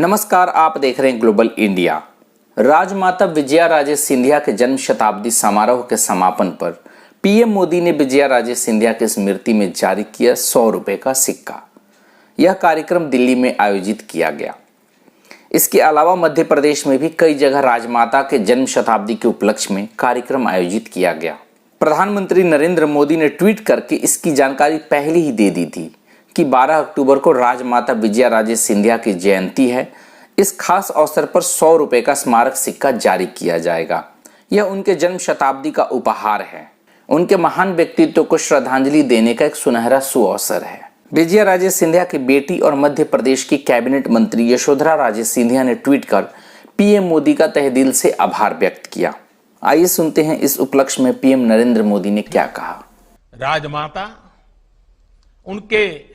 नमस्कार, आप देख रहे हैं ग्लोबल इंडिया। राजमाता विजया राजे सिंधिया के जन्म शताब्दी समारोह के समापन पर पीएम मोदी ने विजया राजे सिंधिया की स्मृति में जारी किया 100 रुपए का सिक्का। यह कार्यक्रम दिल्ली में आयोजित किया गया। इसके अलावा मध्य प्रदेश में भी कई जगह राजमाता के जन्म शताब्दी के उपलक्ष्य में कार्यक्रम आयोजित किया गया। प्रधानमंत्री नरेंद्र मोदी ने ट्वीट करके इसकी जानकारी पहले ही दे दी थी कि 12 अक्टूबर को राजमाता विजया राजे सिंधिया की जयंती है। इस खास अवसर पर 100 रुपए का स्मारक सिक्का जारी किया जाएगा। यह उनके जन्म शताब्दी का उपहार है। उनके महान व्यक्तित्व को श्रद्धांजलि देने का एक सुनहरा सुअवसर है। विजया राजे सिंधिया की बेटी और मध्य प्रदेश की कैबिनेट मंत्री यशोधरा राजे सिंधिया ने ट्वीट कर पीएम मोदी का तहे दिल से आभार व्यक्त किया। आइए सुनते हैं इस उपलक्ष्य में पीएम नरेंद्र मोदी ने क्या कहा। राजमाता उनके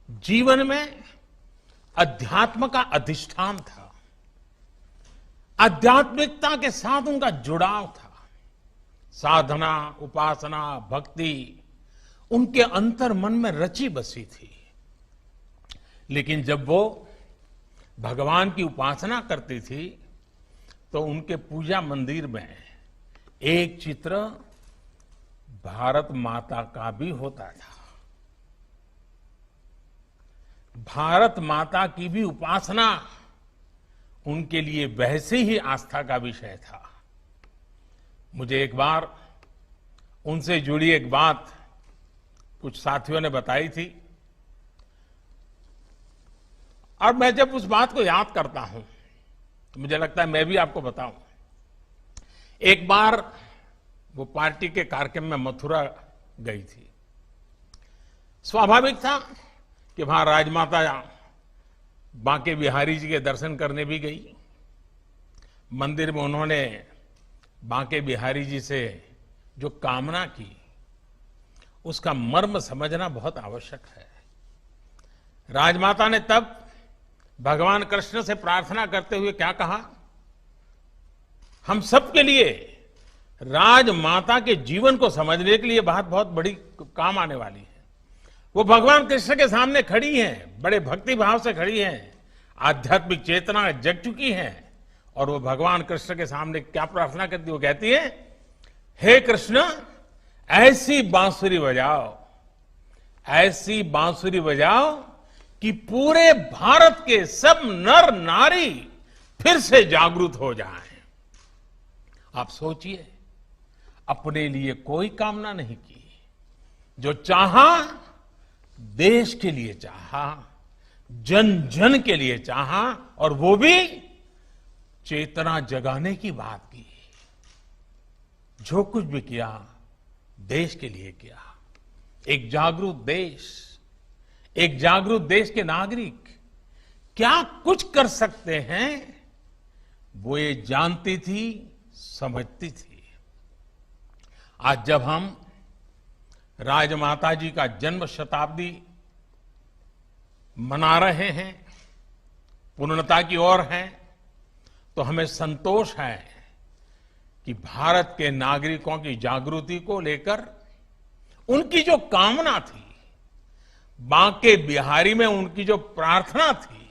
जीवन में अध्यात्म का अधिष्ठान था। आध्यात्मिकता के साथ उनका जुड़ाव था। साधना, उपासना, भक्ति उनके अंतर मन में रची बसी थी। लेकिन जब वो भगवान की उपासना करती थी तो उनके पूजा मंदिर में एक चित्र भारत माता का भी होता था। भारत माता की भी उपासना उनके लिए वैसे ही आस्था का विषय था। मुझे एक बार उनसे जुड़ी एक बात कुछ साथियों ने बताई थी और मैं जब उस बात को याद करता हूं तो मुझे लगता है मैं भी आपको बताऊं। एक बार वो पार्टी के कार्यक्रम में मथुरा गई थी। स्वाभाविक था कि वहां राजमाता बांके बिहारी जी के दर्शन करने भी गई। मंदिर में उन्होंने बांके बिहारी जी से जो कामना की उसका मर्म समझना बहुत आवश्यक है। राजमाता ने तब भगवान कृष्ण से प्रार्थना करते हुए क्या कहा, हम सबके लिए राजमाता के जीवन को समझने के लिए बात बहुत बड़ी काम आने वाली है। वो भगवान कृष्ण के सामने खड़ी हैं, बड़े भक्ति भाव से खड़ी हैं, आध्यात्मिक चेतना जग चुकी है और वो भगवान कृष्ण के सामने क्या प्रार्थना करती, वो कहती है, हे कृष्ण ऐसी बांसुरी बजाओ, ऐसी बांसुरी बजाओ कि पूरे भारत के सब नर नारी फिर से जागरूक हो जाएं। आप सोचिए, अपने लिए कोई कामना नहीं की, जो चाहा देश के लिए चाहा, जन जन के लिए चाहा और वो भी चेतना जगाने की बात की। जो कुछ भी किया देश के लिए किया। एक जागरूक देश के नागरिक क्या कुछ कर सकते हैं वो ये जानती थी, समझती थी। आज जब हम राजमाता जी का जन्म शताब्दी मना रहे हैं, पूर्णता की ओर हैं, तो हमें संतोष है कि भारत के नागरिकों की जागृति को लेकर उनकी जो कामना थी, बांके बिहारी में उनकी जो प्रार्थना थी,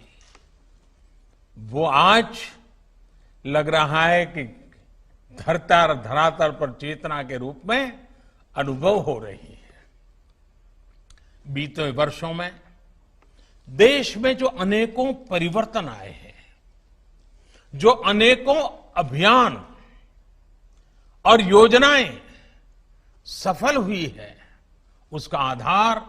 वो आज लग रहा है कि धरातल पर चेतना के रूप में अनुभव हो रही है। बीते वर्षों में देश में जो अनेकों परिवर्तन आए हैं, जो अनेकों अभियान और योजनाएं सफल हुई है, उसका आधार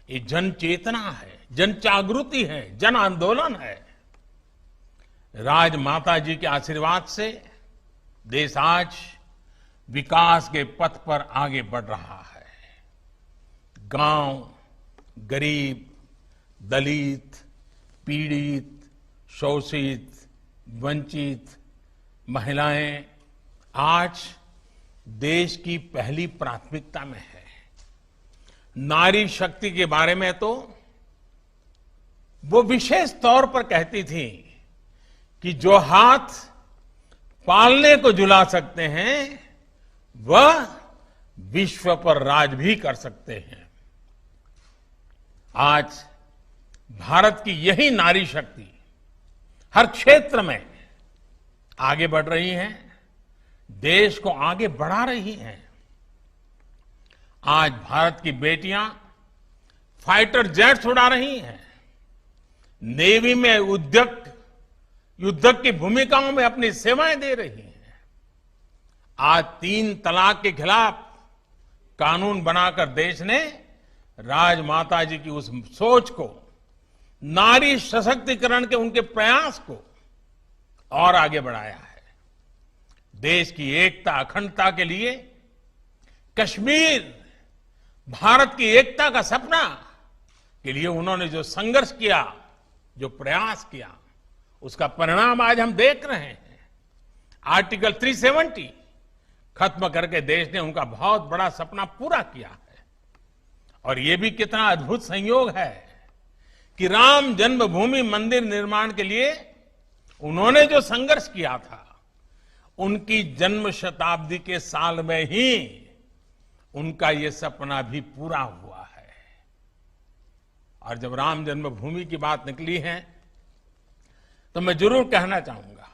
ये जन चेतना है, जन जागृति है, जन आंदोलन है। राजमाता जी के आशीर्वाद से देश आज विकास के पथ पर आगे बढ़ रहा है। गांव, गरीब, दलित, पीड़ित, शोषित, वंचित महिलाएं आज देश की पहली प्राथमिकता में है। नारी शक्ति के बारे में तो वो विशेष तौर पर कहती थी कि जो हाथ पालने को झुला सकते हैं वह विश्व पर राज भी कर सकते हैं। आज भारत की यही नारी शक्ति हर क्षेत्र में आगे बढ़ रही हैं, देश को आगे बढ़ा रही हैं। आज भारत की बेटियां फाइटर जेट्स उड़ा रही हैं, नेवी में युद्धक की भूमिकाओं में अपनी सेवाएं दे रही हैं। आज 3 तलाक के खिलाफ कानून बनाकर देश ने राजमाता जी की उस सोच को, नारी सशक्तिकरण के उनके प्रयास को और आगे बढ़ाया है। देश की एकता अखंडता के लिए कश्मीर, भारत की एकता का सपना के लिए उन्होंने जो संघर्ष किया, जो प्रयास किया, उसका परिणाम आज हम देख रहे हैं। आर्टिकल 370 खत्म करके देश ने उनका बहुत बड़ा सपना पूरा किया है। और यह भी कितना अद्भुत संयोग है कि राम जन्मभूमि मंदिर निर्माण के लिए उन्होंने जो संघर्ष किया था, उनकी जन्म शताब्दी के साल में ही उनका ये सपना भी पूरा हुआ है। और जब राम जन्मभूमि की बात निकली है तो मैं जरूर कहना चाहूंगा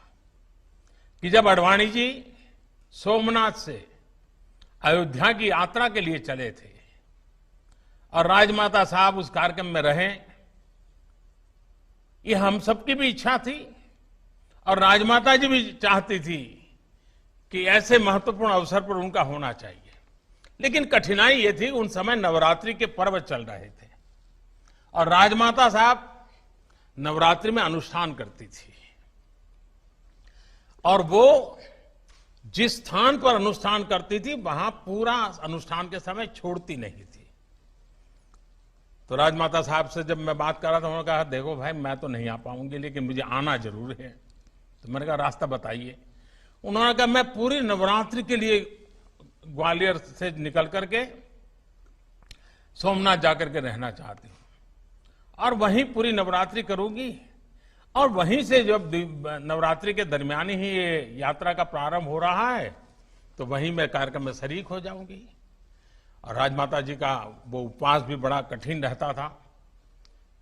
कि जब अडवाणी जी सोमनाथ से अयोध्या की यात्रा के लिए चले थे और राजमाता साहब उस कार्यक्रम में रहे, ये हम सबकी भी इच्छा थी और राजमाता जी भी चाहती थी कि ऐसे महत्वपूर्ण अवसर पर उनका होना चाहिए। लेकिन कठिनाई ये थी, उन समय नवरात्रि के पर्व चल रहे थे और राजमाता साहब नवरात्रि में अनुष्ठान करती थी और वो जिस स्थान पर अनुष्ठान करती थी वहां पूरा अनुष्ठान के समय छोड़ती नहीं थी। तो राजमाता साहब से जब मैं बात कर रहा था, उन्होंने कहा देखो भाई मैं तो नहीं आ पाऊंगी लेकिन मुझे आना जरूर है। तो मैंने कहा रास्ता बताइए। उन्होंने कहा मैं पूरी नवरात्रि के लिए ग्वालियर से निकल करके सोमनाथ जाकर के रहना चाहती हूं और वहीं पूरी नवरात्रि करूंगी और वहीं से जब नवरात्रि के दरमियान ही ये यात्रा का प्रारंभ हो रहा है तो वहीं मैं कार्यक्रम में शरीक हो जाऊंगी। और राजमाता जी का वो उपवास भी बड़ा कठिन रहता था।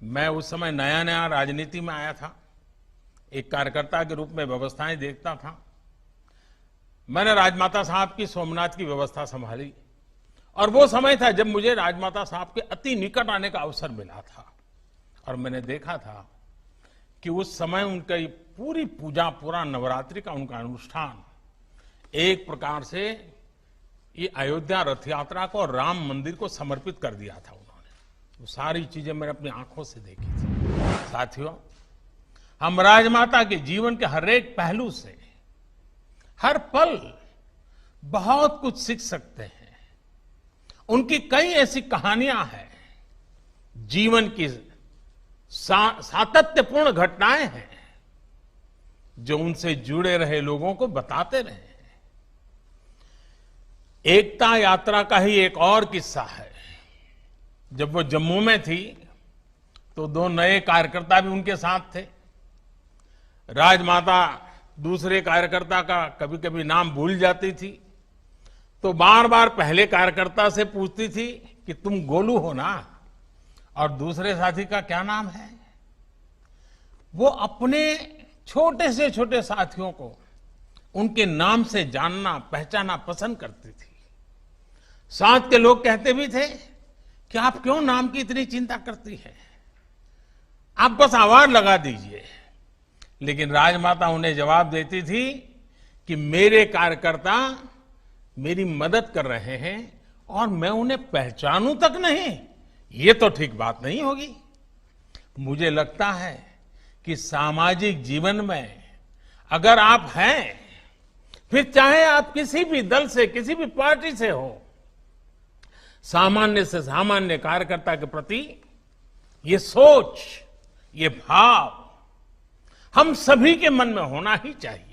मैं उस समय नया नया राजनीति में आया था, एक कार्यकर्ता के रूप में व्यवस्थाएं देखता था। मैंने राजमाता साहब की सोमनाथ की व्यवस्था संभाली और वो समय था जब मुझे राजमाता साहब के अति निकट आने का अवसर मिला था और मैंने देखा था कि उस समय उनका ये पूरी पूजा, पूरा नवरात्रि का उनका अनुष्ठान एक प्रकार से ये अयोध्या रथ यात्रा को और राम मंदिर को समर्पित कर दिया था उन्होंने। वो सारी चीजें मैंने अपनी आंखों से देखी थी। साथियों, हम राजमाता के जीवन के हर एक पहलू से, हर पल बहुत कुछ सीख सकते हैं। उनकी कई ऐसी कहानियां हैं, जीवन की सातत्यपूर्ण घटनाएं हैं जो उनसे जुड़े रहे लोगों को बताते रहे। एकता यात्रा का ही एक और किस्सा है। जब वो जम्मू में थी तो 2 नए कार्यकर्ता भी उनके साथ थे। राजमाता दूसरे कार्यकर्ता का कभी कभी नाम भूल जाती थी तो बार बार पहले कार्यकर्ता से पूछती थी कि तुम गोलू हो ना, और दूसरे साथी का क्या नाम है। वो अपने छोटे से छोटे साथियों को उनके नाम से जानना, पहचानना पसंद करती थी। साथ के लोग कहते भी थे कि आप क्यों नाम की इतनी चिंता करती हैं, आप बस आवाज लगा दीजिए। लेकिन राजमाता उन्हें जवाब देती थी कि मेरे कार्यकर्ता मेरी मदद कर रहे हैं और मैं उन्हें पहचानूं तक नहीं, ये तो ठीक बात नहीं होगी। मुझे लगता है कि सामाजिक जीवन में अगर आप हैं, फिर चाहे आप किसी भी दल से, किसी भी पार्टी से हो, सामान्य से सामान्य कार्यकर्ता के प्रति ये सोच, ये भाव हम सभी के मन में होना ही चाहिए।